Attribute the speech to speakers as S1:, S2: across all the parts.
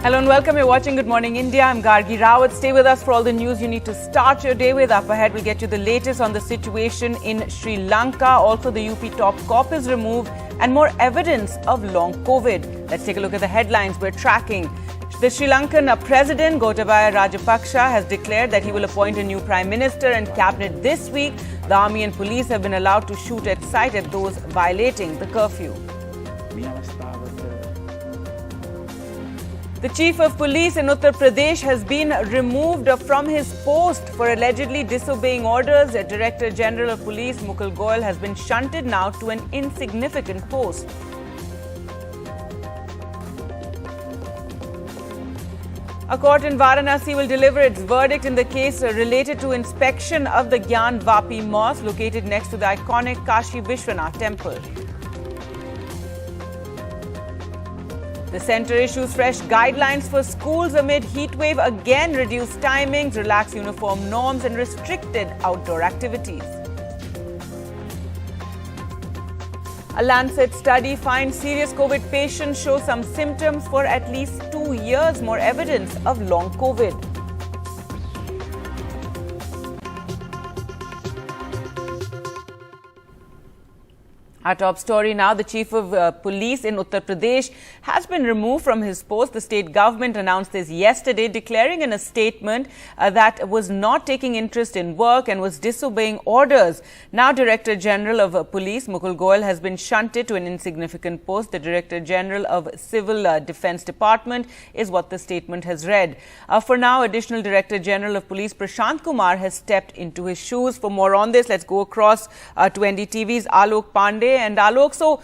S1: Hello and welcome. You're watching Good Morning India. I'm Gargi Rawat. Stay with us for all the news you need to start your day with. Up ahead, we'll get you the latest on the situation in Sri Lanka. Also, the UP top cop is removed and more evidence of long COVID. Let's take a look at the headlines we're tracking. The Sri Lankan President Gotabaya Rajapaksa has declared that he will appoint a new Prime Minister and cabinet this week. The army and police have been allowed to shoot at sight at those violating the curfew. The Chief of Police in Uttar Pradesh has been removed from his post for allegedly disobeying orders. The Director General of Police, Mukul Goyal, has been shunted now to an insignificant post. A court in Varanasi will deliver its verdict in the case related to inspection of the Gyanvapi mosque located next to the iconic Kashi Vishwanath temple. The centre issues fresh guidelines for schools amid heatwave, again reduced timings, relaxed uniform norms and restricted outdoor activities. A Lancet study finds serious COVID patients show some symptoms for at least 2 years, more evidence of long COVID. Our top story now, the Chief of Police in Uttar Pradesh has been removed from his post. The state government announced this yesterday, declaring in a statement that was not taking interest in work and was disobeying orders. Now, Director General of Police, Mukul Goyal, has been shunted to an insignificant post. The Director General of Civil Defence Department is what the statement has read. For now, Additional Director General of Police, Prashant Kumar, has stepped into his shoes. For more on this, let's go across to NDTV's Alok Pandey. And Alok, so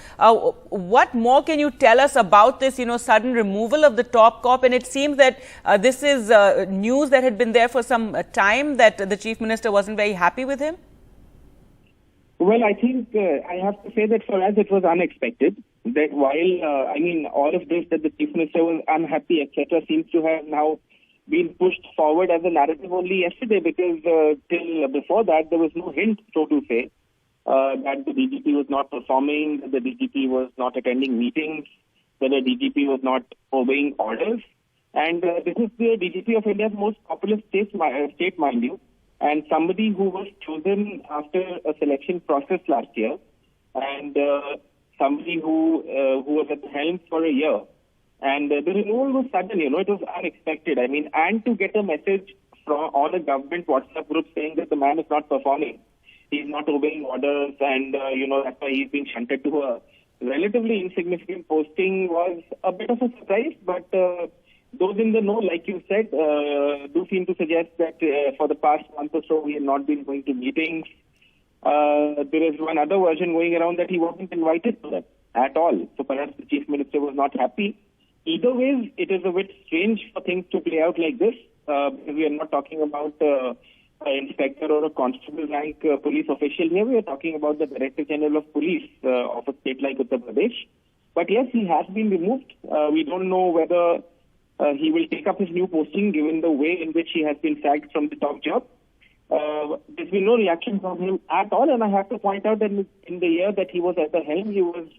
S1: what more can you tell us about this, sudden removal of the top cop? And it seems that this is news that had been there for some time, that the Chief Minister wasn't very happy with him?
S2: Well, I think I have to say that for us it was unexpected. That while, all of this, that the Chief Minister was unhappy, etc., seems to have now been pushed forward as a narrative only yesterday, because till before that there was no hint, so to say, that the DGP was not performing, that the DGP was not attending meetings, that the DGP was not obeying orders. And this is the DGP of India's most populous state, mind you, and somebody who was chosen after a selection process last year, and somebody who was at the helm for a year. And the removal was sudden, it was unexpected. And to get a message on a government WhatsApp group saying that the man is not performing, he's not obeying orders, and, that's why he's being shunted to a relatively insignificant posting was a bit of a surprise. But those in the know, like you said, do seem to suggest that for the past month or so, we have not been going to meetings. There is one other version going around that he wasn't invited to them at all. So perhaps the Chief Minister was not happy. Either way, it is a bit strange for things to play out like this. We are not talking about an inspector or a constable rank police official here. We are talking about the Director General of Police of a state like Uttar Pradesh. But yes, he has been removed. We don't know whether he will take up his new posting given the way in which he has been sacked from the top job. There's been no reaction from him at all, and I have to point out that in the year that he was at the helm,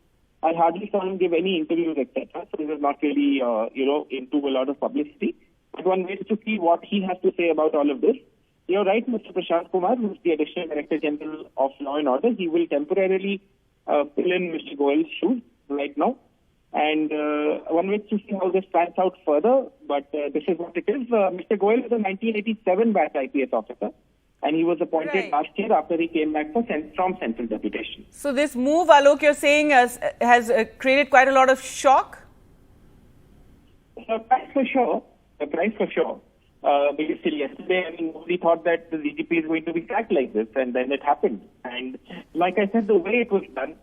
S2: I hardly saw him give any interviews, etc. So he was not really, into a lot of publicity. But one waits to see what he has to say about all of this. You're right, Mr. Prashant Kumar, who is the Additional Director General of Law and Order. He will temporarily fill in Mr. Goyal's shoes right now. And one waits to see how this pans out further. But this is what it is. Mr. Goyal is a 1987 batch IPS officer. And he was appointed last year after he came back from Central Deputation. So
S1: this move, Alok, you're saying has created quite a lot of shock?
S2: Surprise for sure. Because till yesterday, nobody thought that the DGP is going to be sacked like this, and then it happened. And like I said, the way it was done,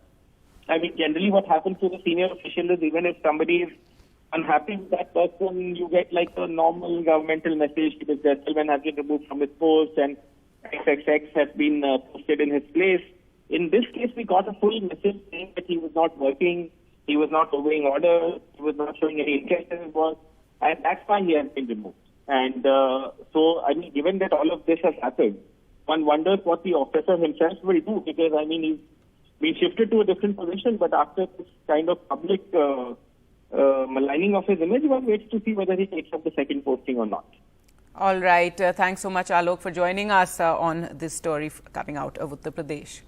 S2: generally what happens to the senior official is even if somebody is unhappy with that person, you get like a normal governmental message because the gentleman has been removed from his post and XXX has been posted in his place. In this case, we got a full message saying that he was not working, he was not obeying orders, he was not showing any interest in his work, and that's why he has been removed. And given that all of this has happened, one wonders what the officer himself will do, because he's been shifted to a different position, but after this kind of public maligning of his image, one waits to see whether he takes up the second posting or not.
S1: All right. Thanks so much, Alok, for joining us on this story coming out of Uttar Pradesh.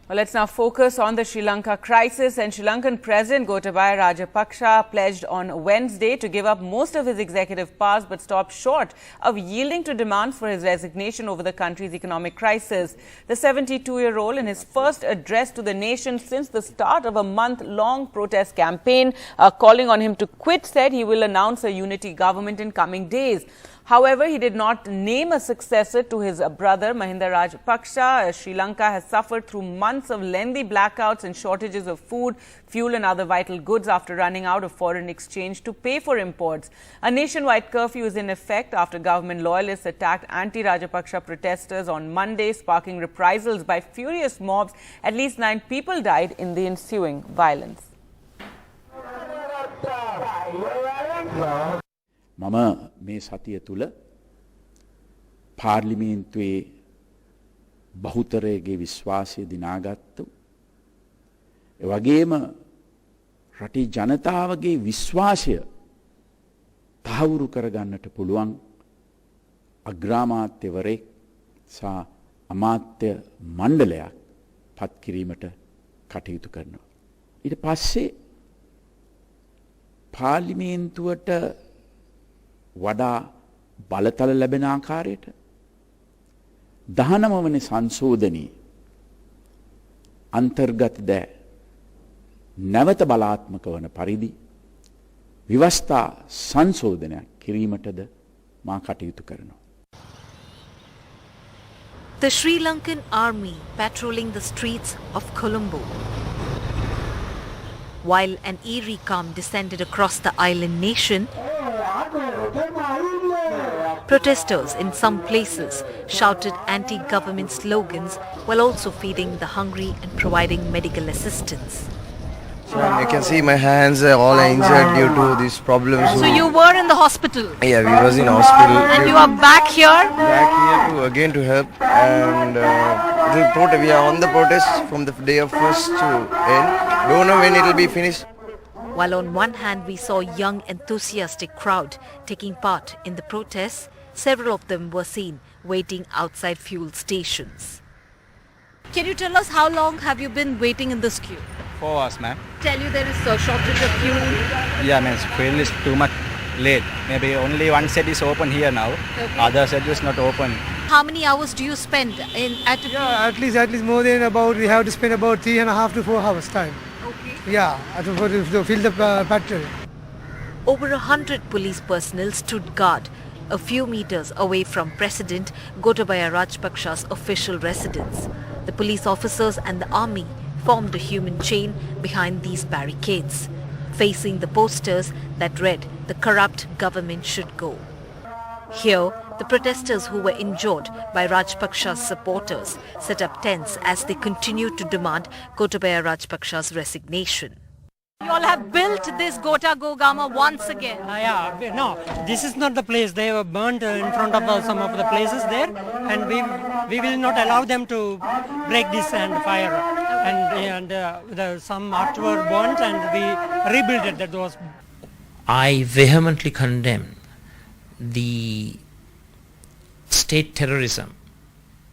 S1: Well, let's now focus on the Sri Lanka crisis, and Sri Lankan President Gotabaya Rajapaksa pledged on Wednesday to give up most of his executive powers but stopped short of yielding to demands for his resignation over the country's economic crisis. The 72-year-old, in his first address to the nation since the start of a month-long protest campaign calling on him to quit, said he will announce a unity government in coming days. However, he did not name a successor to his brother, Mahinda Rajapaksa. Sri Lanka has suffered through months of lengthy blackouts and shortages of food, fuel and other vital goods after running out of foreign exchange to pay for imports. A nationwide curfew is in effect after government loyalists attacked anti-Rajapaksa protesters on Monday, sparking reprisals by furious mobs. At least 9 people died in the ensuing violence.
S3: මම මේ සතිය තුල පාර්ලිමේන්තුවේ බහුතරයේ විශ්වාසය දිනාගත්තු ඒ වගේම රටේ ජනතාවගේ විශ්වාසය තහවුරු කරගන්නට පුළුවන් අග්‍රාමාත්‍යවරයෙක් සහ අමාත්‍ය මණ්ඩලයක් පත් කිරීමට කටයුතු කරනවා. ඊට පස්සේ පාර්ලිමේන්තුවට වඩා බලතල ලැබෙන ආකාරයට 19 වෙනි සංශෝධනයේ අන්තර්ගත ද නැවත බලාත්මක වන පරිදි විවස්ථා සංශෝධනයක් කිරීමටද මා කටයුතු කරනවා.
S4: The Sri Lankan army patrolling the streets of Colombo. While an eerie calm descended across the island nation, protesters in some places shouted anti-government slogans while also feeding the hungry and providing medical assistance.
S5: You can see my hands are all injured due to these problems.
S4: So you were in the hospital?
S5: Yeah, we was in hospital.
S4: And you are back here?
S5: Back here to help, and we are on the protest from the day of first to end. Don't know when it will be finished.
S4: While on one hand we saw young enthusiastic crowd taking part in the protests, several of them were seen waiting outside fuel stations. Can you tell us how long have you been waiting in this queue?
S6: 4 hours, ma'am.
S4: Tell you there is a shortage of fuel?
S6: Yeah, ma'am. Fuel is too much late. Maybe only one set is open here now.
S4: Okay.
S6: Other set is not open.
S4: How many hours do you spend at a
S7: Yeah, at least more than about, we have to spend about 3.5 to 4 hours time.
S4: Okay.
S7: Yeah, to fill the petrol.
S4: Over 100 police personnel stood guard a few meters away from President Gotabaya Rajapaksa's official residence. The police officers and the army formed a human chain behind these barricades, facing the posters that read, "The corrupt government should go." Here, the protesters who were injured by Rajapaksa's supporters set up tents as they continued to demand Gotabaya Rajapaksa's resignation. You all have built this Gota Gogama once again.
S8: No, this is not the place. They were burnt in front of some of the places there, and we will not allow them to break this and fire. And some arts were burnt, and we rebuilt it. Those.
S9: I vehemently condemn the state terrorism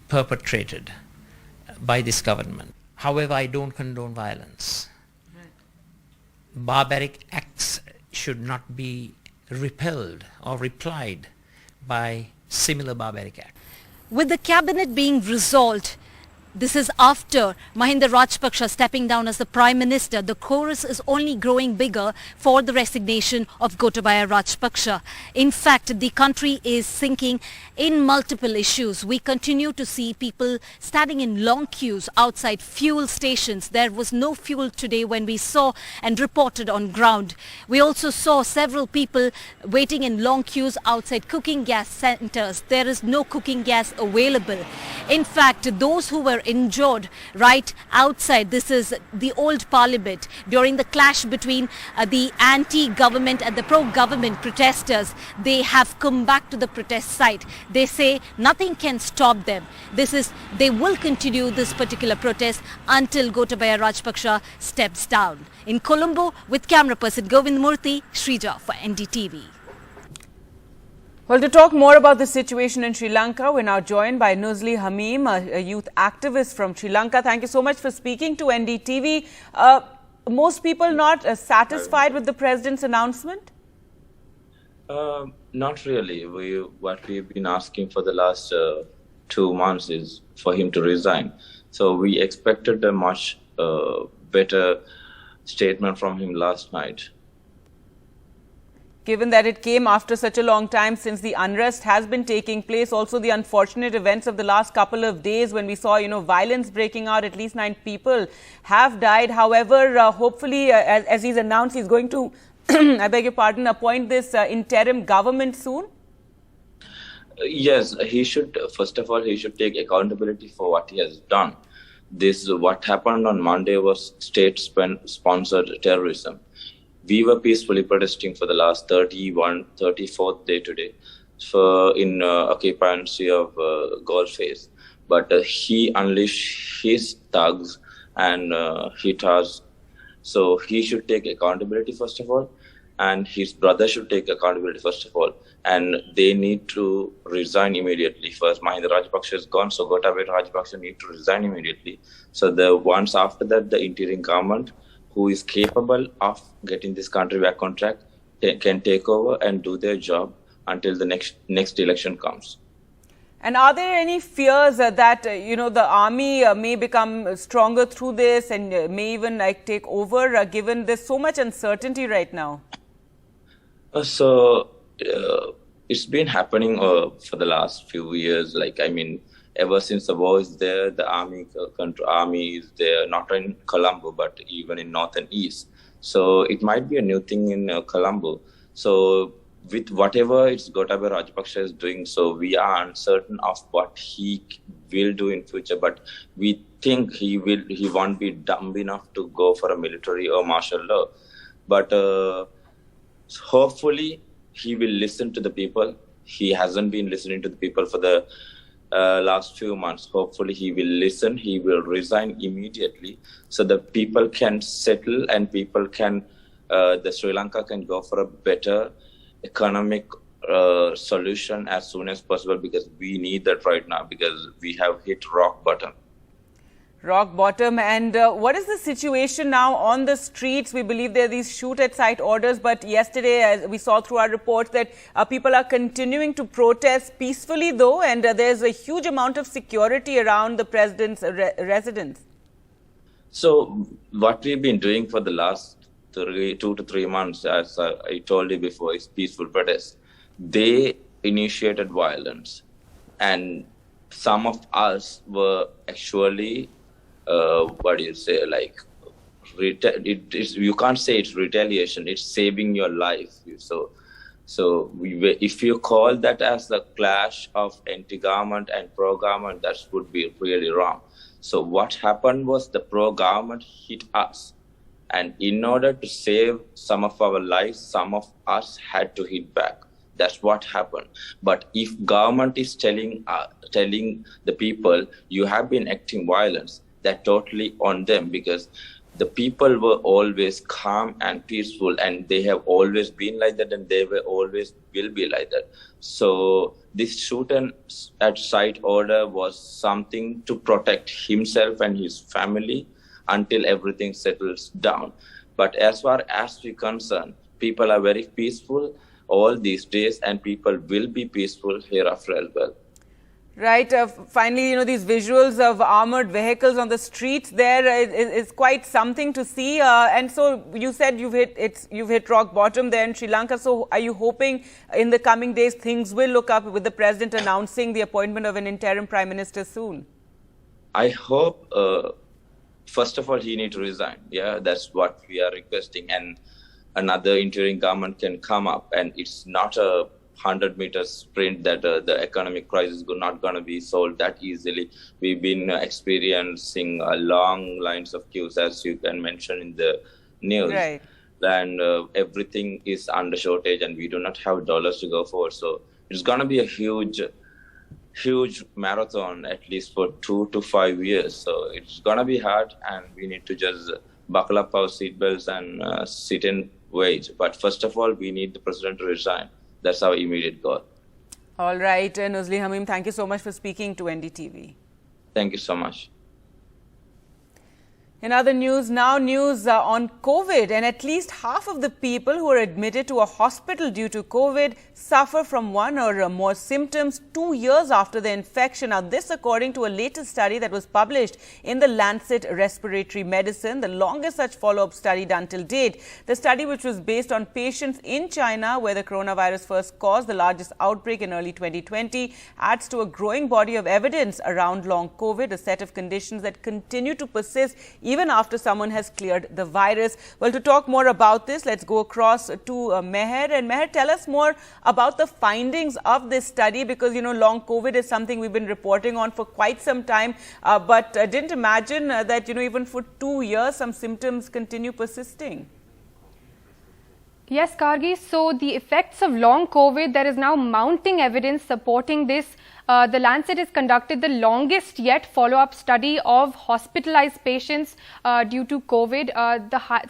S9: perpetrated by this government. However, I don't condone violence. Barbaric acts should not be repelled or replied by similar barbaric acts.
S4: With the cabinet being resolved, this is after Mahinda Rajapaksa stepping down as the Prime Minister. The chorus is only growing bigger for the resignation of Gotabaya Rajapaksa. In fact, the country is sinking in multiple issues. We continue to see people standing in long queues outside fuel stations. There was no fuel today when we saw and reported on ground. We also saw several people waiting in long queues outside cooking gas centers. There is no cooking gas available. In fact, those who were were injured right outside. This is the old parliament. During the clash between the anti-government and the pro-government protesters, they have come back to the protest site. They say nothing can stop them. They will continue this particular protest until Gotabaya Rajapaksa steps down. In Colombo, with camera person Govindmurthy, Shrija for NDTV.
S1: Well, to talk more about the situation in Sri Lanka, we're now joined by Nuzli Hamim, a youth activist from Sri Lanka. Thank you so much for speaking to NDTV. Most people not satisfied with the president's announcement?
S10: Not really. What we've been asking for the last 2 months is for him to resign. So we expected a much better statement from him last night.
S1: Given that it came after such a long time since the unrest has been taking place, also the unfortunate events of the last couple of days when we saw, violence breaking out, at least 9 people have died. However, hopefully, as he's announced, he's going to, I beg your pardon, appoint this interim government soon?
S10: Yes, he should, first of all, he should take accountability for what he has done. What happened on Monday was state-sponsored terrorism. We were peacefully protesting for the last 34th day today in occupancy of Golf Face. But he unleashed his thugs and hit us. So he should take accountability first of all, and his brother should take accountability first of all. And they need to resign immediately. First, Mahinda Rajapakse is gone, so Gotabaya Rajapaksa need to resign immediately. So once after that, the interim government, who is capable of getting this country back on track, can take over and do their job until the next election comes.
S1: And are there any fears that, the army may become stronger through this and may even take over, given there's so much uncertainty right now?
S10: It's been happening for the last few years. Ever since the war is there, the army is there, not in Colombo, but even in north and east. So it might be a new thing in Colombo. So with whatever Gotabaya Rajapaksa is doing, so we are uncertain of what he will do in future. But we think he won't be dumb enough to go for a military or martial law. But hopefully he will listen to the people. He hasn't been listening to the people for the last few months. Hopefully he will listen, he will resign immediately so that people can settle and people can, the Sri Lanka can go for a better economic solution as soon as possible, because we need that right now, because we have hit rock bottom.
S1: Rock bottom. And what is the situation now on the streets? We believe there are these shoot-at-sight orders, but yesterday, as we saw through our reports, that people are continuing to protest peacefully, though, and there's a huge amount of security around the president's residence.
S10: So what we've been doing for the last 2 to 3 months, as I told you before, is peaceful protest. They initiated violence, and some of us were actually you can't say it's retaliation, it's saving your life. So if you call that as the clash of anti-government and pro-government, that would be really wrong. So what happened was the pro-government hit us, and in order to save some of our lives, some of us had to hit back. That's what happened. But if government is telling the people, you have been acting violence, that's totally on them, because the people were always calm and peaceful, and they have always been like that, and they always will be like that. So this shoot-at-sight order was something to protect himself and his family until everything settles down. But as far as we're concerned, people are very peaceful all these days, and people will be peaceful hereafter as well.
S1: Right. Finally, these visuals of armored vehicles on the streets there is quite something to see. And so you said you've hit rock bottom there in Sri Lanka. So are you hoping in the coming days things will look up with the president announcing the appointment of an interim prime minister soon?
S10: I hope, first of all, he needs to resign. Yeah, that's what we are requesting. And another interim government can come up, and it's not a 100-meter sprint that the economic crisis is not going to be solved that easily. We've been experiencing long lines of queues, as you can mention in the news.
S1: Right.
S10: And everything is under shortage, and we do not have dollars to go for. So it's going to be a huge marathon, at least for 2 to 5 years. So it's going to be hard, and we need to just buckle up our seatbelts and sit and wait. But first of all, we need the president to resign. That's our immediate goal.
S1: All right, Nuzli Hamim, thank you so much for speaking to NDTV.
S10: Thank you so much.
S1: In other news, now news on COVID, and at least half of the people who are admitted to a hospital due to COVID suffer from one or more symptoms 2 years after the infection. Now, this according to a latest study that was published in the Lancet Respiratory Medicine, the longest such follow-up study done till date. The study, which was based on patients in China, where the coronavirus first caused the largest outbreak in early 2020, adds to a growing body of evidence around long COVID, a set of conditions that continue to persist even after someone has cleared the virus. Well, to talk more about this, let's go across to Meher. And Meher, tell us more about the findings of this study, because, you know, long COVID is something we've been reporting on for quite some time, but didn't imagine that, you know, even for 2 years, some symptoms continue persisting.
S11: Yes, Kargi. So the effects of long COVID, there is now mounting evidence supporting this. The Lancet has conducted the longest yet follow-up study of hospitalized patients due to COVID.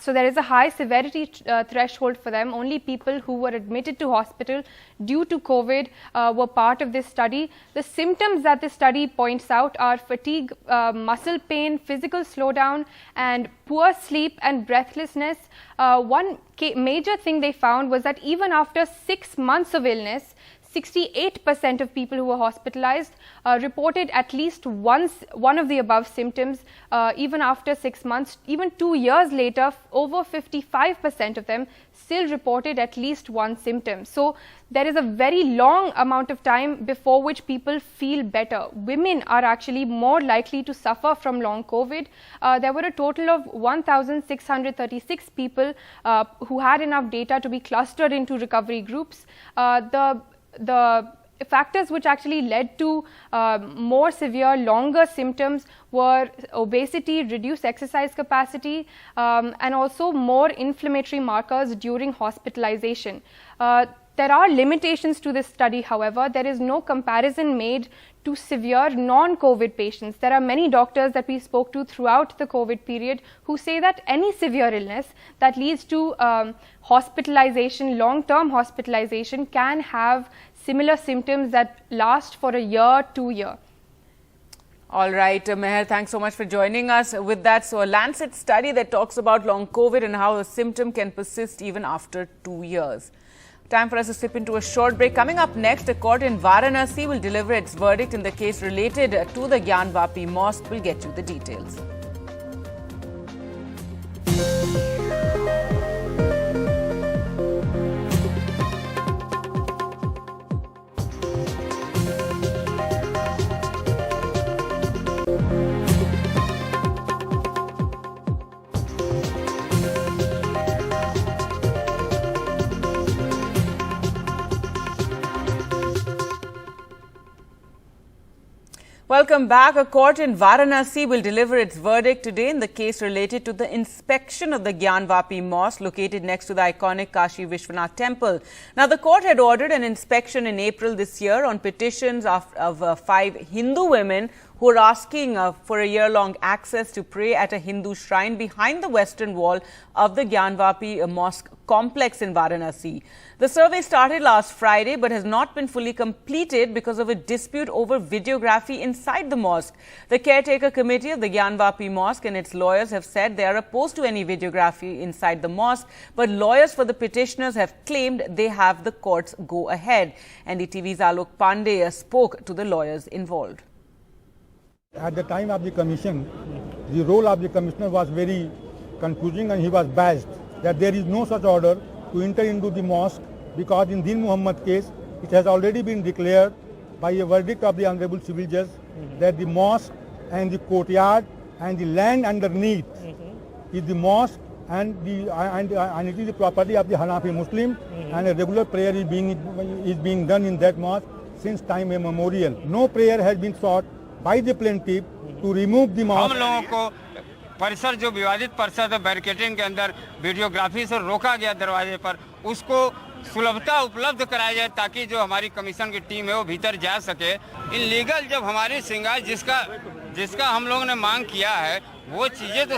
S11: So there is a high severity threshold for them. Only people who were admitted to hospital due to COVID were part of this study. The symptoms that this study points out are fatigue, muscle pain, physical slowdown, and poor sleep and breathlessness. One major thing they found was that even after 6 months of illness, 68% of people who were hospitalized reported at least one of the above symptoms even after 6 months. Even 2 years later, over 55% of them still reported at least one symptom. So there is a very long amount of time before which people feel better. Women are actually more likely to suffer from long COVID. There were a total of 1,636 people who had enough data to be clustered into recovery groups. The factors which actually led to more severe, longer symptoms were obesity, reduced exercise capacity, and also more inflammatory markers during hospitalization. There are limitations to this study, however. There is no comparison made to severe non-COVID patients. There are many doctors that we spoke to throughout the COVID period who say that any severe illness that leads to hospitalization, long-term hospitalization, can have similar symptoms that last for a year, 2 years.
S1: All right, Meher, thanks so much for joining us with that. So a Lancet study that talks about long COVID and how a symptom can persist even after 2 years. Time for us to slip into a short break. Coming up next, a court in Varanasi will deliver its verdict in the case related to the Gyanvapi mosque. We'll get you the details. Welcome back. A court in Varanasi will deliver its verdict today in the case related to the inspection of the Gyanvapi mosque located next to the iconic Kashi Vishwanath temple. Now, the court had ordered an inspection in April this year on petitions of 5 Hindu women who are asking for a year-long access to pray at a Hindu shrine behind the western wall of the Gyanvapi mosque complex in Varanasi. The survey started last Friday but has not been fully completed because of a dispute over videography inside the mosque. The caretaker committee of the Gyanvapi mosque and its lawyers have said they are opposed to any videography inside the mosque, but lawyers for the petitioners have claimed they have the court's go-ahead. NDTV's Alok Pandey spoke to the lawyers involved.
S12: At the time of the commission, the role of the commissioner was very confusing and he was biased that there is no such order to enter into the mosque because in Din Muhammad case, it has already been declared by a verdict of the Honorable Civil Judge that the mosque and the courtyard and the land underneath is the mosque and it is the property of the Hanafi Muslim, and a regular prayer is being done in that mosque since time immemorial. No prayer has been sought by the plaintiff to remove the mosque.
S13: हम लोगों को परिसर जो विवादित परिसर है barricading के अंदर वीडियोग्राफी से रोका गया दरवाजे पर, उसको सुलभता उपलब्ध कराया जाए ताकि जो हमारी कमीशन की टीम है वो भीतर जा सके। इनलीगल जब हमारी श्रृंगार जिसका हम लोगों ने मांग किया है वो चीज़ें तो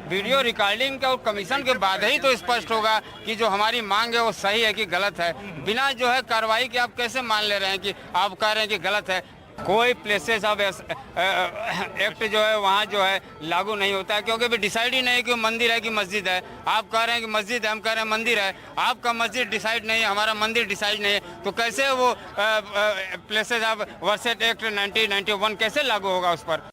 S13: वीडियो रिकॉर्डिंग का और कमीशन के बाद ही तो स्पष्ट होगा कि जो हमारी मांग है वो सही है कि गलत है। बिना जो है कार्रवाई के आप कैसे मान ले रहे हैं कि आप कह रहे हैं कि गलत है। कोई प्लेसेस ऑफ एक्ट जो है वहाँ जो है लागू नहीं होता है, क्योंकि भी डिसाइड ही नहीं है कि मंदिर है कि मस्जिद है। आप कह रहे हैं कि मस्जिद है, हम कह रहे हैं मंदिर है। आपका मस्जिद डिसाइड नहीं है, हमारा मंदिर डिसाइड नहीं है, तो कैसे वो प्लेसेस ऑफ वर्सेट एक्ट 1991 कैसे लागू होगा उस पर।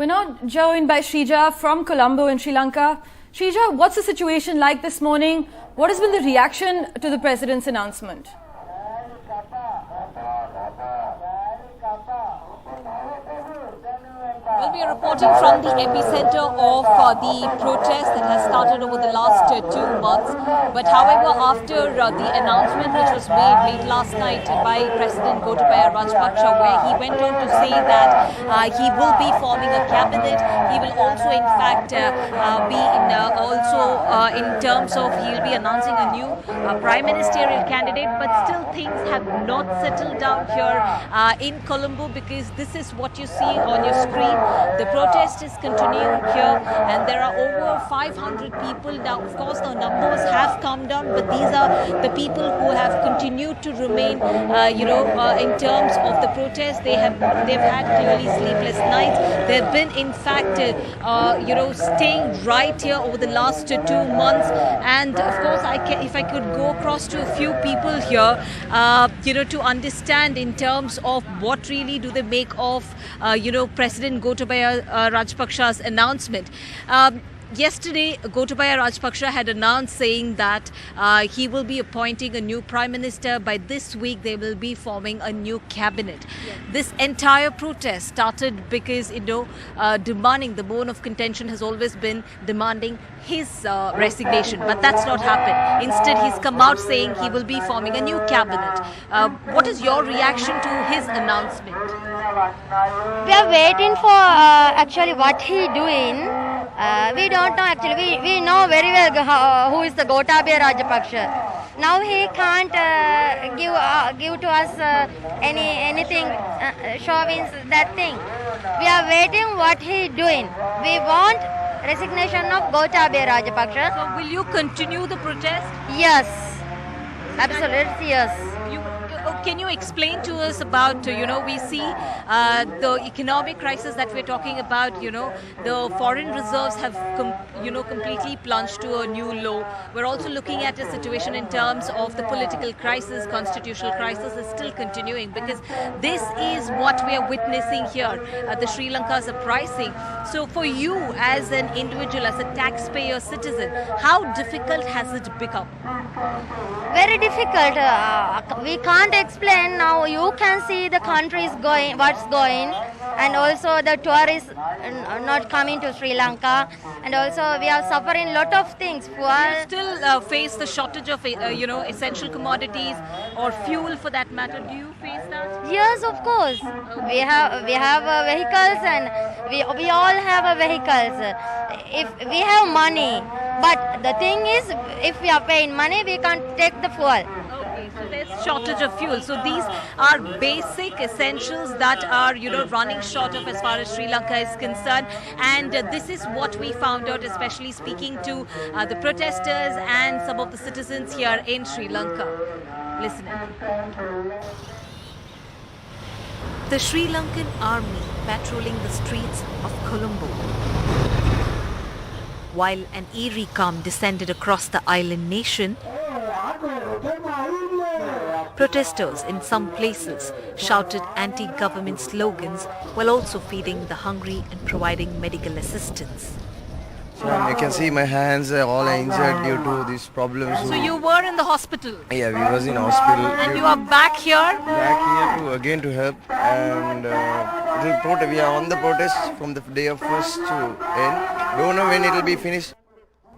S14: We're now joined by Shrija from Colombo in Sri Lanka. Shrija, what's the situation like this morning? What has been the reaction to the President's announcement?
S15: Well, we are reporting from the epicenter of the protest that has started over the last 2 months. But however, after the announcement which was made late last night by President Gotabaya Rajapaksa, where he went on to say that he will be forming a cabinet, he will also in fact be in terms of he'll be announcing a new prime ministerial candidate. But still things have not settled down here in Colombo, because this is what you see on your screen. The protest is continuing here, and there are over 500 people. Now, of course, the numbers have come down, but these are the people who have continued to remain, in terms of the protest. They've had clearly sleepless nights. They've been, in fact, staying right here over the last 2 months. And of course, if I could go across to a few people here, to understand in terms of what really do they make of, President Gotabaya Rajapaksa's announcement. Yesterday, Gotabaya Rajapaksa had announced saying that he will be appointing a new Prime Minister. By this week, they will be forming a new cabinet. Yes. This entire protest started because, demanding, the bone of contention has always been demanding his resignation. But that's not happened. Instead, he's come out saying he will be forming a new cabinet. What is your reaction to his announcement?
S16: We are waiting for actually what he doing. We don't know actually. We know very well who is the Gotabaya Rajapaksa. Now he can't give to us anything showing that thing. We are waiting what he doing. We want resignation of Gotabaya Rajapaksa.
S15: So will you continue the protest?
S16: Yes, absolutely yes.
S15: Can you explain to us about, we see the economic crisis that we're talking about, the foreign reserves have, completely plunged to a new low. We're also looking at a situation in terms of the political crisis, constitutional crisis is still continuing, because this is what we are witnessing here. The Sri Lanka's uprising. So for you as an individual, as a taxpayer citizen, how difficult has it become?
S16: Very difficult. We can't explain now. You can see the country is going, what's going, and also the tourists not coming to Sri Lanka, and also we are suffering a lot of things.
S15: You still face the shortage of essential commodities or fuel for that matter. Do you face that?
S16: Yes, of course. We have vehicles, and we all have vehicles. If we have money, but the thing is, if we are paying money, we can't take the fuel.
S15: So there's shortage of fuel. So these are basic essentials that are, running short of as far as Sri Lanka is concerned. And this is what we found out, especially speaking to the protesters and some of the citizens here in Sri Lanka. Listen in. The Sri Lankan army patrolling the streets of Colombo, while an eerie calm descended across the island nation. Protesters in some places shouted anti-government slogans while also feeding the hungry and providing medical assistance.
S5: And you can see my hands are all injured due to these problems.
S4: So you were in the hospital?
S5: Yeah, we was in hospital.
S4: And you are back here?
S5: Back here to again to help, and we are on the protest from the day of first to end. Don't know when it will be finished.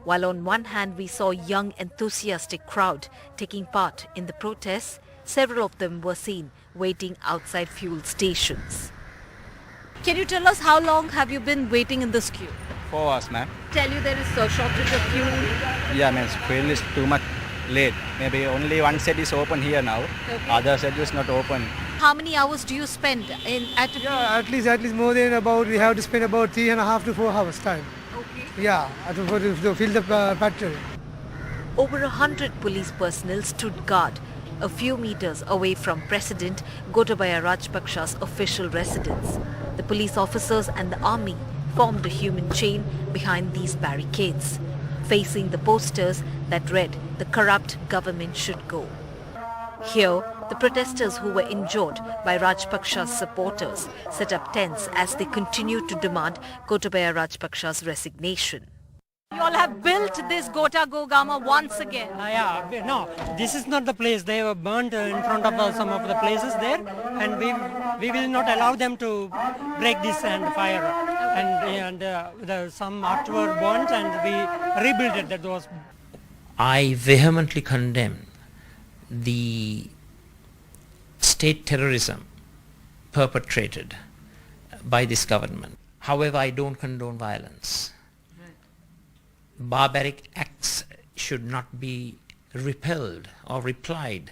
S4: While on one hand we saw young enthusiastic crowd taking part in the protests, several of them were seen waiting outside fuel stations. Can you tell us how long have you been waiting in this queue?
S6: 4 hours, ma'am.
S4: Tell you there is a shortage of fuel.
S6: Yeah, ma'am. Fuel is too much late. Maybe only one set is open here now.
S14: Okay.
S6: Other set is not open.
S4: How many hours do you spend
S7: at least more than about, we have to spend about 3.5 to 4 hours time.
S4: Okay.
S7: Yeah, to fill the petrol.
S4: Over 100 police personnel stood guard a few meters away from President Gotabaya Rajapaksa's official residence. The police officers and the army formed a human chain behind these barricades, facing the posters that read, "The corrupt government should go." Here, the protesters who were injured by Rajapaksa's supporters set up tents as they continued to demand Gotabaya Rajapaksa's resignation. You all have built this Gota Gogama once again.
S8: No, this is not the place. They were burnt in front of some of the places there, and we will not allow them to break this and fire. And some art were burnt, and we rebuilt it. That was.
S9: I vehemently condemn the state terrorism perpetrated by this government. However, I don't condone violence. Barbaric acts should not be repelled or replied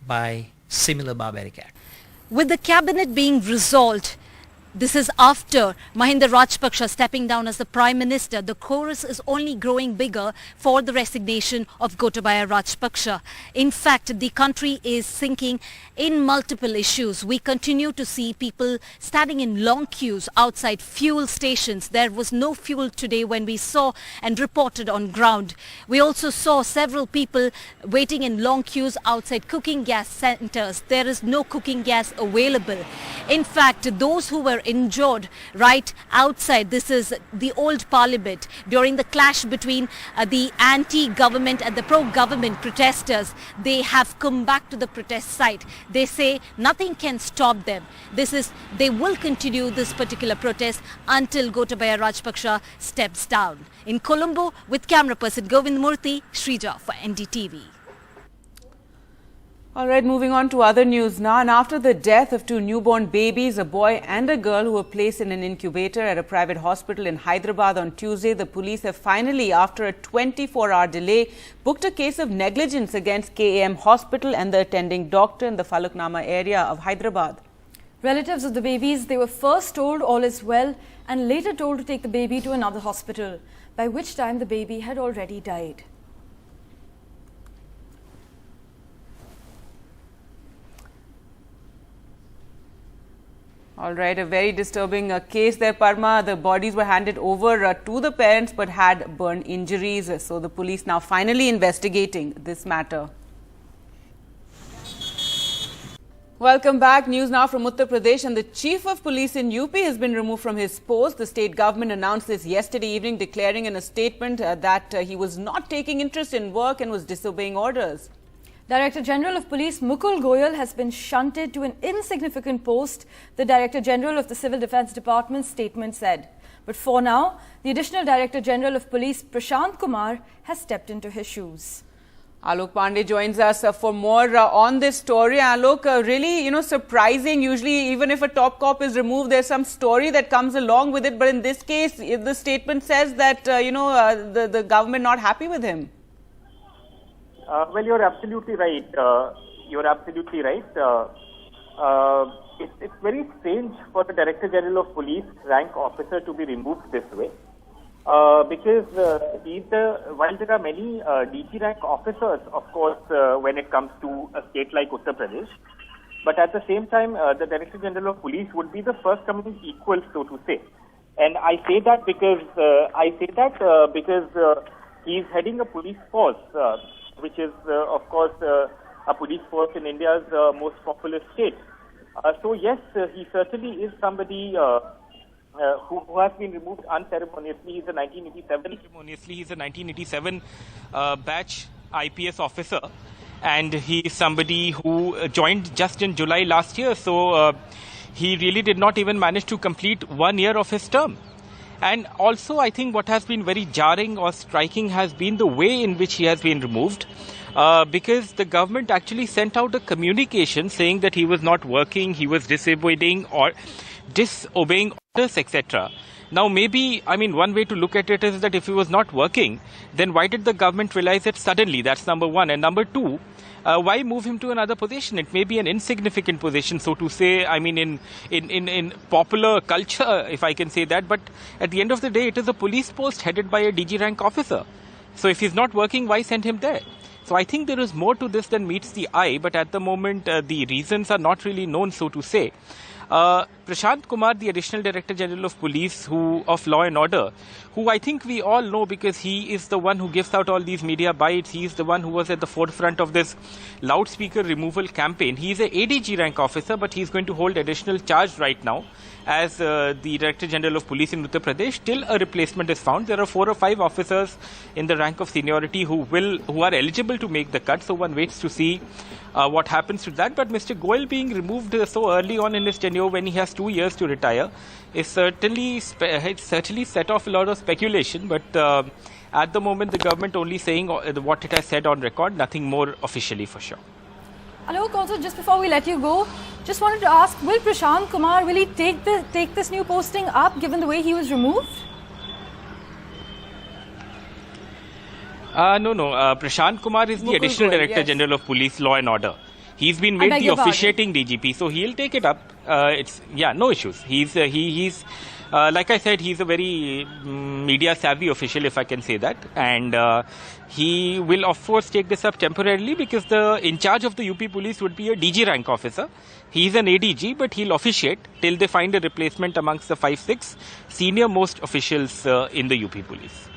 S9: by similar barbaric acts.
S4: With the cabinet being resolved, this is after Mahinda Rajapaksa stepping down as the Prime Minister. The chorus is only growing bigger for the resignation of Gotabaya Rajapaksa. In fact, the country is sinking in multiple issues. We continue to see people standing in long queues outside fuel stations. There was no fuel today when we saw and reported on ground. We also saw several people waiting in long queues outside cooking gas centers. There is no cooking gas available. In fact, those who were injured right outside, this is the old parliament, during the clash between the anti-government and the pro-government protesters, they have come back to the protest site. They say nothing can stop them. They will continue this particular protest until Gotabaya Rajapaksa steps down. In Colombo, with camera person Govind Murthy, Shrija for NDTV.
S1: All right, moving on to other news now. And after the death of 2 newborn babies, a boy and a girl who were placed in an incubator at a private hospital in Hyderabad on Tuesday, the police have finally, after a 24-hour delay, booked a case of negligence against KAM Hospital and the attending doctor in the Falaknama area of Hyderabad.
S14: Relatives of the babies, they were first told all is well and later told to take the baby to another hospital, by which time the baby had already died.
S1: All right, a very disturbing case there, Parma. The bodies were handed over to the parents but had burn injuries. So the police now finally investigating this matter. Welcome back. News now from Uttar Pradesh, and the chief of police in UP has been removed from his post. The state government announced this yesterday evening, declaring in a statement that he was not taking interest in work and was disobeying orders.
S14: Director General of Police Mukul Goyal has been shunted to an insignificant post, the Director General of the Civil Defence Department statement said. But for now, the Additional Director General of Police Prashant Kumar has stepped into his shoes.
S1: Alok Pandey joins us for more on this story. Alok, really, surprising. Usually, even if a top cop is removed, there's some story that comes along with it. But in this case, the statement says that, the government not happy with him.
S17: Well, you're absolutely right. It's very strange for the Director General of Police rank officer to be removed this way. Because while there are many DG rank officers, of course, when it comes to a state like Uttar Pradesh, but at the same time, the Director General of Police would be the first coming equal, so to say. And I say that because he's heading a police force, which is, of course, a police force in India's most populous state. So yes, he certainly is somebody who has been removed unceremoniously. He's a
S18: 1987 batch IPS officer, and he is somebody who joined just in July last year. So he really did not even manage to complete 1 year of his term. And also, I think what has been very jarring or striking has been the way in which he has been removed. Because the government actually sent out a communication saying that he was not working, he was disobeying orders, etc. Now, maybe, I mean, one way to look at it is that if he was not working, then why did the government realize it suddenly? That's number one. And number two, why move him to another position? It may be an insignificant position, so to say, I mean, in popular culture, if I can say that. But at the end of the day, it is a police post headed by a DG rank officer. So if he's not working, why send him there? So I think there is more to this than meets the eye, but at the moment, the reasons are not really known, so to say. Prashant Kumar, the Additional Director General of Police, of Law and Order, who I think we all know because he is the one who gives out all these media bites. He is the one who was at the forefront of this loudspeaker removal campaign. He is a ADG rank officer, but he's going to hold additional charge right now as the Director General of Police in Uttar Pradesh. Till a replacement is found. There are 4 or 5 officers in the rank of seniority who are eligible to make the cut. So one waits to see what happens to that. But Mr. Goyal being removed so early on in his tenure when he has 2 years to retire is certainly set off a lot of speculation. But at the moment, the government only saying what it has said on record, nothing more officially for sure.
S14: Alok, also just before we let you go, just wanted to ask, will Prashant Kumar, will he take this new posting up given the way he was removed?
S18: No. Prashant Kumar is the Additional Director General of Police, Law and Order. He's been made the officiating DGP, so he'll take it up. No issues. He's like I said, he's a very media savvy official, if I can say that, and he will of course take this up temporarily because the in charge of the UP Police would be a DG rank officer. He's an ADG, but he'll officiate till they find a replacement amongst the 5-6 senior most officials in the UP Police.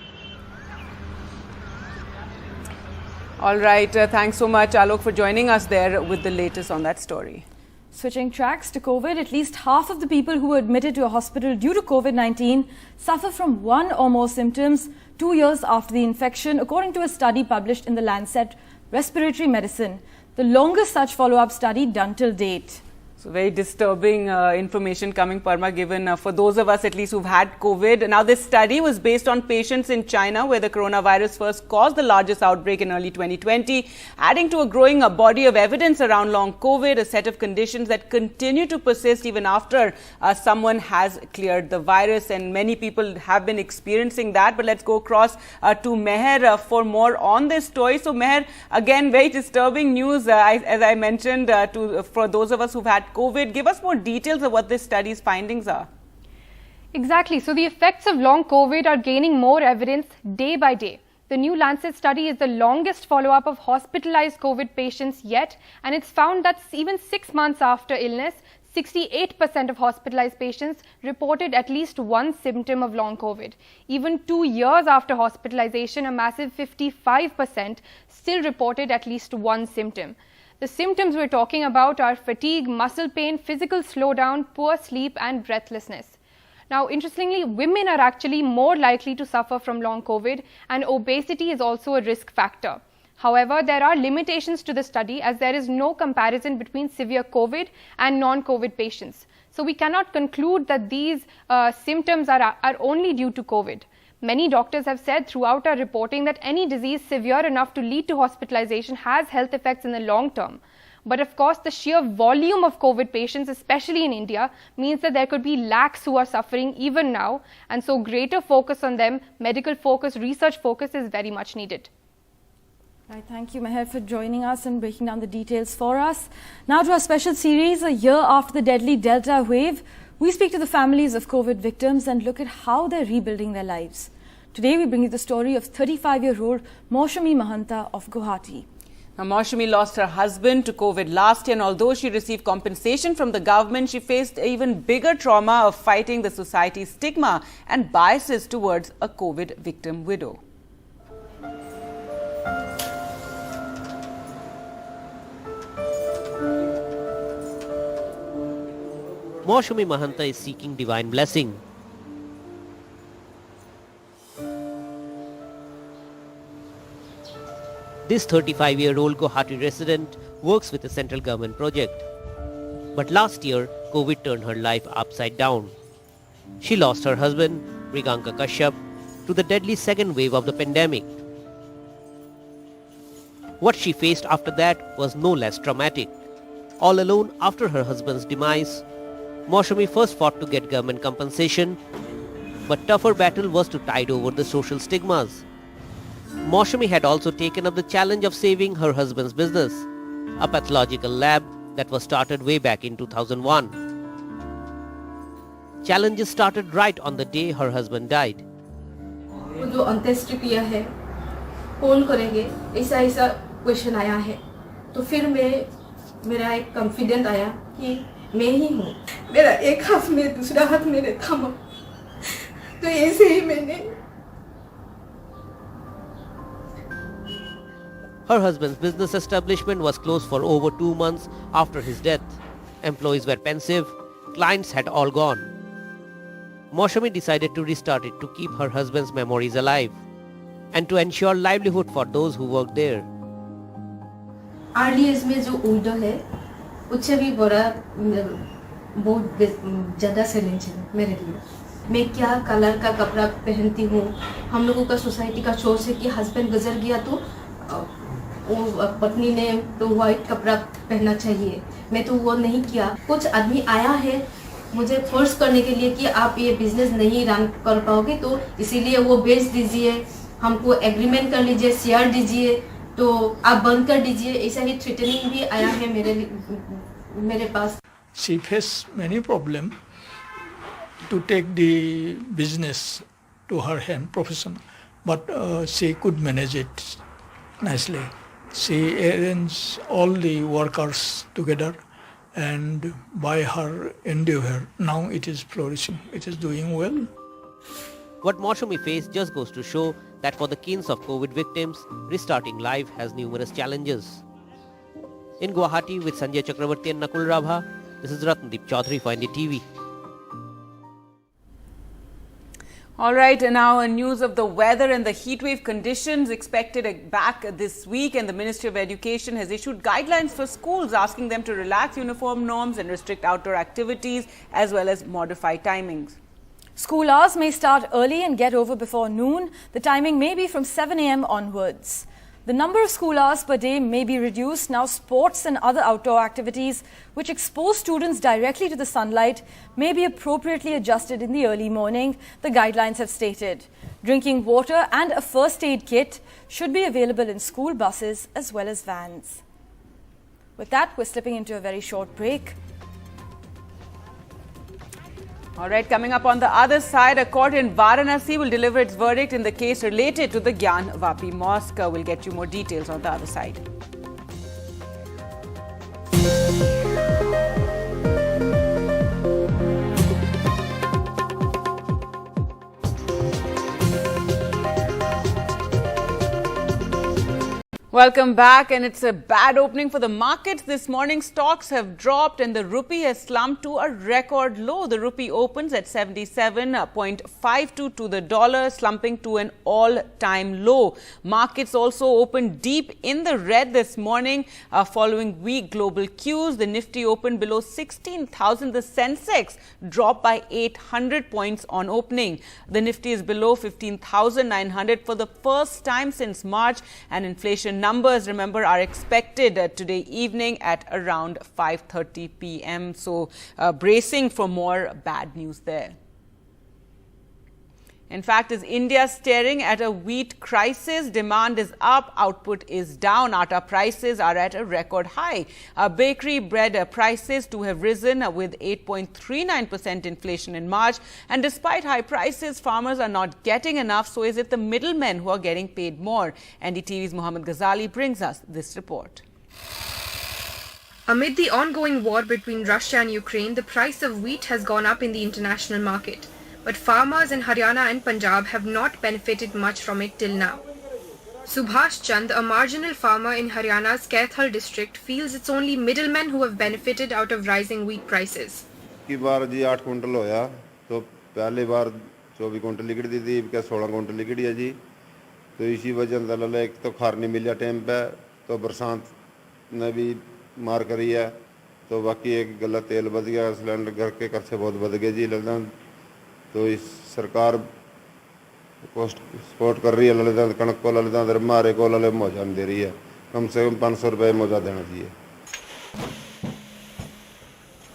S1: All right. Thanks so much, Alok, for joining us there with the latest on that story.
S14: Switching tracks to COVID, at least half of the people who were admitted to a hospital due to COVID-19 suffer from one or more symptoms 2 years after the infection, according to a study published in the Lancet Respiratory Medicine, the longest such follow-up study done till date.
S1: So very disturbing information coming, Parma, given for those of us at least who've had COVID. Now, this study was based on patients in China where the coronavirus first caused the largest outbreak in early 2020, adding to a growing body of evidence around long COVID, a set of conditions that continue to persist even after someone has cleared the virus. And many people have been experiencing that. But let's go across to Meher for more on this story. So, Meher, again, very disturbing news, as I mentioned, for those of us who've had COVID. Give us more details of what this study's findings are.
S11: Exactly. So the effects of long COVID are gaining more evidence day by day. The new Lancet study is the longest follow-up of hospitalized COVID patients yet, and it's found that even 6 months after illness, 68% of hospitalized patients reported at least one symptom of long COVID. Even 2 years after hospitalization, a massive 55% still reported at least one symptom. The symptoms we're talking about are fatigue, muscle pain, physical slowdown, poor sleep and breathlessness. Now, interestingly, women are actually more likely to suffer from long COVID, and obesity is also a risk factor. However, there are limitations to the study as there is no comparison between severe COVID and non-COVID patients. So we cannot conclude that these symptoms are only due to COVID. Many doctors have said throughout our reporting that any disease severe enough to lead to hospitalization has health effects in the long term. But of course, the sheer volume of COVID patients, especially in India, means that there could be lakhs who are suffering even now. And so greater focus on them, medical focus, research focus is very much needed.
S14: Right, thank you, Meher, for joining us and breaking down the details for us. Now to our special series, a year after the deadly Delta wave. We speak to the families of COVID victims and look at how they're rebuilding their lives. Today, we bring you the story of 35-year-old Maushami Mahanta of Guwahati.
S1: Now, Maushami lost her husband to COVID last year, and although she received compensation from the government, she faced even bigger trauma of fighting the society's stigma and biases towards a COVID victim widow.
S19: Maushami Mahanta is seeking divine blessing. This 35-year-old Guwahati resident works with a central government project. But last year, COVID turned her life upside down. She lost her husband, Mriganka Kashyap, to the deadly second wave of the pandemic. What she faced after that was no less traumatic. All alone after her husband's demise, Maushami first fought to get government compensation, but tougher battle was to tide over the social stigmas. Maushami had also taken up the challenge of saving her husband's business, a pathological lab that was started way back in 2001. Challenges started right on the day her husband died.
S20: जो अंत्येष्टि क्रिया है कौन करेंगे ऐसा question आया है तो फिर मेरा एक कॉन्फिडेंस आया कि मैं ही हूँ मेरा एक हाथ में दूसरा हाथ मेरे थमा तो ऐसे ही मैंने
S19: Her husband's business establishment was closed for over 2 months after his death. Employees were pensive, clients had all gone. Maushami decided to restart it to keep her husband's memories alive and to ensure livelihood for those who worked there.
S20: RDS में जो order है उससे भी बड़ा बहुत ज़्यादा challenge है मेरे लिए मैं क्या कलर का कपड़ा पहनती हूँ हम लोगों का सोसाइटी का सोच है कि हस्बैंड गुजर गया तो पत्नी ने तो वाइट कपड़ा पहनना चाहिए मैं तो वो नहीं किया कुछ आदमी आया है मुझे फोर्स करने के लिए कि आप ये बिजनेस नहीं रन कर पाओगे तो इसीलिए वो बेच दीजिए हमको एग्रीमेंट कर लीजिए शेयर दीजिए तो आप बंद कर दीजिए ऐसा ही थ्रेटनिंग भी आया है मेरे पास
S21: She faced many problems to take the business to her hand, profession, but she could manage it nicely. She arranged all the workers together, and by her endeavor, now it is flourishing. It is doing well.
S19: What Maushami faced just goes to show that for the kins of COVID victims, restarting life has numerous challenges. In Guwahati with Sanjay Chakravarti and Nakul Rabha, this is Ratndeep Chaudhary for NDTV.
S1: All right, and now news of the weather and the heatwave conditions expected back this week, and the Ministry of Education has issued guidelines for schools asking them to relax uniform norms and restrict outdoor activities as well as modify timings.
S14: School hours may start early and get over before noon. The timing may be from 7 a.m. onwards. The number of school hours per day may be reduced. Now, sports and other outdoor activities which expose students directly to the sunlight may be appropriately adjusted in the early morning, the guidelines have stated. Drinking water and a first aid kit should be available in school buses as well as vans. With that, we're slipping into a very short break.
S1: All right, coming up on the other side, a court in Varanasi will deliver its verdict in the case related to the Gyanvapi mosque. We'll get you more details on the other side. Welcome back, and it's a bad opening for the markets. This morning, stocks have dropped and the rupee has slumped to a record low. The rupee opens at 77.52 to the dollar, slumping to an all-time low. Markets also opened deep in the red this morning following weak global cues. The Nifty opened below 16,000. The Sensex dropped by 800 points on opening. The Nifty is below 15,900 for the first time since March, and inflation numbers, remember, are expected today evening at around 5:30 p.m. So bracing for more bad news there. In fact, is India staring at a wheat crisis? Demand is up, output is down. Atta prices are at a record high. Bakery bread prices to have risen with 8.39% inflation in March. And despite high prices, farmers are not getting enough. So is it the middlemen who are getting paid more? NDTV's Mohammed Ghazali brings us this report.
S22: Amid the ongoing war between Russia and Ukraine, the price of wheat has gone up in the international market. But farmers in Haryana and Punjab have not benefited much from it till now. Subhash Chand, a marginal farmer in Haryana's Kaithal district, feels it's only middlemen who have benefited out of rising wheat prices.
S23: की बार जी 8 quintal होया तो पहले बार 24 quintal लिकड़ी थी क्या 16 quintal लिकड़ी है जी तो इसी वजह से एक तो खार नहीं मिला टाइम पे, तो बरसात ने भी मार करी है, तो बाकी एक गला तेल बद गया, सिलेंडर घर के खर्चे बहुत बद गए जी लगता। तो इस सरकार को सपोर्ट कर रही है ललिता कणक को, ललिता मारे को लले मौजा नहीं दे रही है, कम से कम 500 रुपये मौजा देना चाहिए।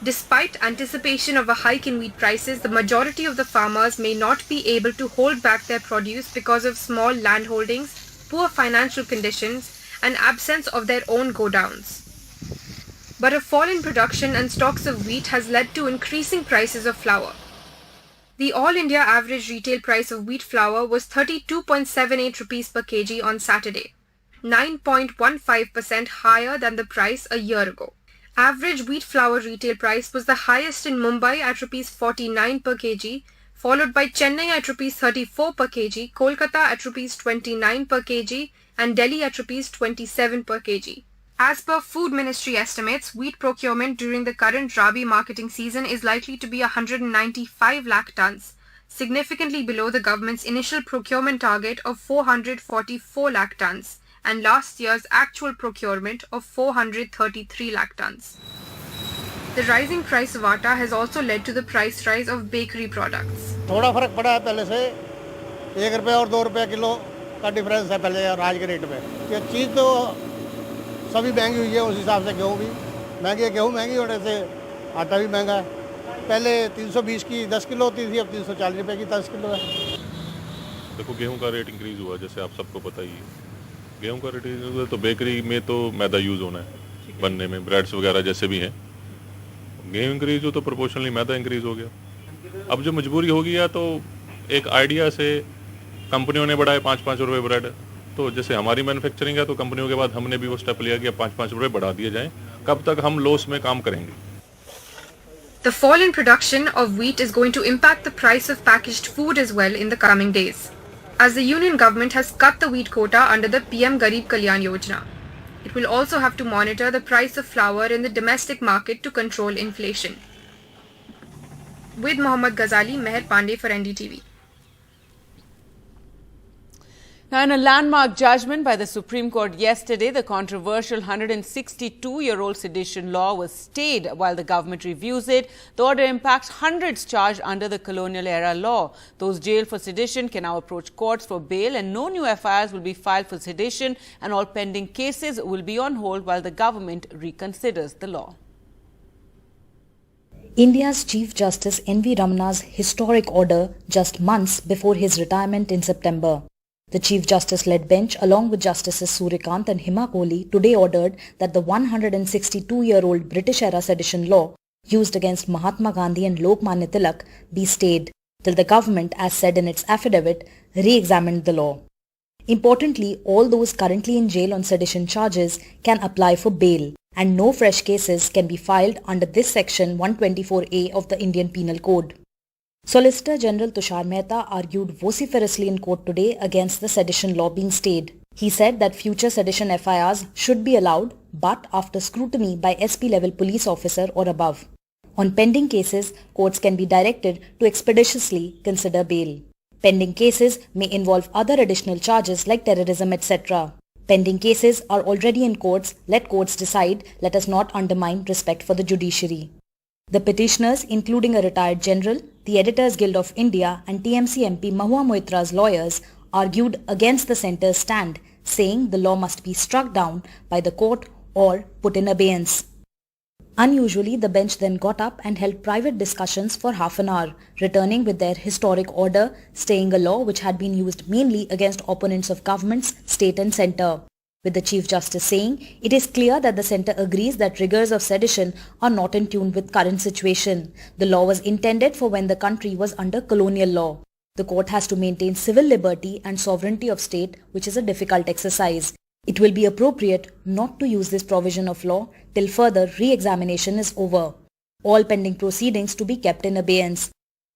S22: Despite anticipation of a hike in wheat prices, the majority of the farmers may not be able to hold back their produce because of small land holdings, poor financial conditions, and absence of their own godowns. But a fall in production and stocks of wheat has led to increasing prices of flour. The All India average retail price of wheat flour was 32.78 rupees per kg on Saturday, 9.15% higher than the price a year ago. Average wheat flour retail price was the highest in Mumbai at Rs 49 per kg, followed by Chennai at Rs 34 per kg, Kolkata at Rs 29 per kg, and Delhi at Rs 27 per kg. As per Food Ministry estimates, wheat procurement during the current Rabi marketing season is likely to be 195 lakh tons, significantly below the government's initial procurement target of 444 lakh tons and last year's actual procurement of 433 lakh tons. The rising price of atta has also led to the price rise of bakery products.
S2: थोड़ा फर्क पड़ा है पहले से, 1 रुपये और 2 रुपये kilo का डिफरेंस है पहले राज के रेट में। ये चीज़ तो सभी महंगी हुई है, उस हिसाब से गेहूँ भी महंगी है, गेहूँ महंगी होने से आटा भी महंगा है। पहले 320 की 10 किलो होती थी, अब 340 रुपये की 10 किलो है।
S3: देखो गेहूँ का रेट इंक्रीज़ हुआ, जैसे आप सबको पता ही है। गेहूँ का रेट इंक्रीज़ हुआ तो बेकरी में तो मैदा यूज़ होना है बनने में, ब्रेड्स वगैरह जैसे भी हैं। गेहूँ इंक्रीज़ हो तो प्रोपोर्शनली मैदा इंक्रीज़ हो गया। अब जो मजबूरी हो गया तो एक आइडिया से कंपनियों ने बढ़ाए 5-5 रुपये ब्रेड, तो जैसे हमारी मैन्युफैक्चरिंग है तो कंपनियों के बाद हमने भी वो स्टेप लिया कि 5-5 रुपये बढ़ा दिए जाएँ। कब तक हम लॉस में काम करेंगे?
S22: The fall in production of wheat is going to impact the price of packaged food as well in the coming days, as the union government has cut the wheat quota under the PM Garib Kalyan Yojana. It will also have to monitor the price of flour in the domestic market to control inflation. With Mohammad Ghazali, Meher Pandey for NDTV.
S1: Now, in a landmark judgment by the Supreme Court yesterday, the controversial 162-year-old sedition law was stayed while the government reviews it. The order impacts hundreds charged under the colonial-era law. Those jailed for sedition can now approach courts for bail, and no new FIRs will be filed for sedition, and all pending cases will be on hold while the government reconsiders the law.
S10: India's Chief Justice N.V. Ramana's historic order just months before his retirement in September. The Chief Justice-led bench, along with Justices Suryakant and Hima Kohli, today ordered that the 162-year-old British-era sedition law used against Mahatma Gandhi and Lokmanya Tilak be stayed till the government, as said in its affidavit, re-examined the law. Importantly, all those currently in jail on sedition charges can apply for bail, and no fresh cases can be filed under this section 124A of the Indian Penal Code. Solicitor General Tushar Mehta argued vociferously in court today against the sedition law being stayed. He said that future sedition FIRs should be allowed, but after scrutiny by SP-level police officer or above. On pending cases, courts can be directed to expeditiously consider bail. Pending cases may involve other additional charges like terrorism, etc. Pending cases are already in courts. Let courts decide. Let us not undermine respect for the judiciary. The petitioners, including a retired general, the Editors Guild of India and TMC MP Mahua Moitra's lawyers, argued against the centre's stand, saying the law must be struck down by the court or put in abeyance. Unusually, the bench then got up and held private discussions for half an hour, returning with their historic order, staying a law which had been used mainly against opponents of governments, state and centre. With the Chief Justice saying, it is clear that the centre agrees that rigors of sedition are not in tune with current situation. The law was intended for when the country was under colonial law. The court has to maintain civil liberty and sovereignty of state, which is a difficult exercise. It will be appropriate not to use this provision of law till further re-examination is over. All pending proceedings to be kept in abeyance.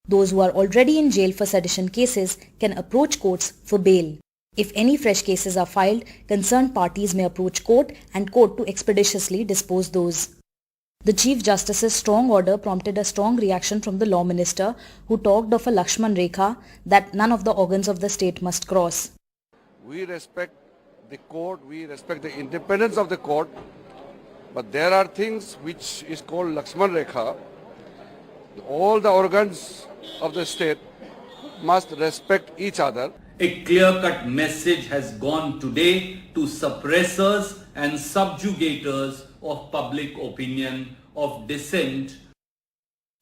S10: Those who are already in jail for sedition cases can approach courts for bail. If any fresh cases are filed, concerned parties may approach court and court to expeditiously dispose those. The Chief Justice's strong order prompted a strong reaction from the Law Minister, who talked of a Lakshman Rekha that none of the organs of the state must cross.
S12: We respect the court, we respect the independence of the court, but there are things which is called Lakshman Rekha. All the organs of the state must respect each other.
S13: A clear-cut message has gone today to suppressors and subjugators of public opinion, of dissent.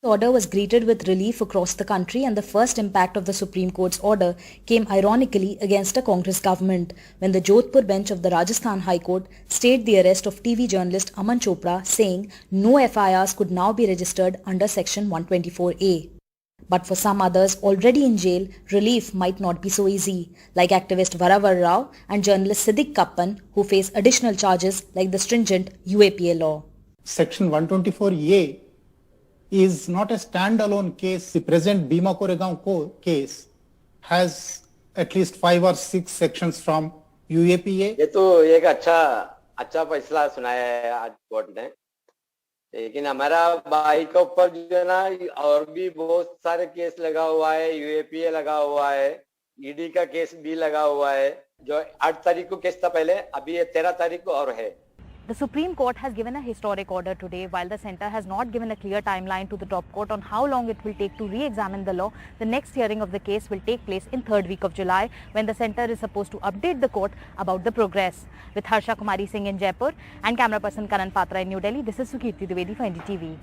S10: The order was greeted with relief across the country, and the first impact of the Supreme Court's order came ironically against a Congress government when the Jodhpur bench of the Rajasthan High Court stayed the arrest of TV journalist Aman Chopra, saying no FIRs could now be registered under Section 124A. But for some others already in jail, relief might not be so easy, like activist Varavar Rao and journalist Siddiq Kappan, who face additional charges like the stringent UAPA law.
S16: Section 124A is not a standalone case. The present Bhima Koregaon case has at least 5 or 6 sections from UAPA.
S24: ये तो एक अच्छा फैसला सुनाया है आज court ने, लेकिन हमारा भाई के ऊपर जो है ना और भी बहुत सारे केस लगा हुआ है, UAPA लगा हुआ है, ED का केस भी लगा हुआ है, जो 8 तारीख को केस था पहले, अभी ये 13 तारीख को और है.
S10: The Supreme Court has given a historic order today. While the centre has not given a clear timeline to the top court on how long it will take to re-examine the law, the next hearing of the case will take place in 3rd week of July, when the centre is supposed to update the court about the progress. With Harsha Kumari Singh in Jaipur and camera person Karan Patra in New Delhi, this is Sukirti Dwivedi for NDTV.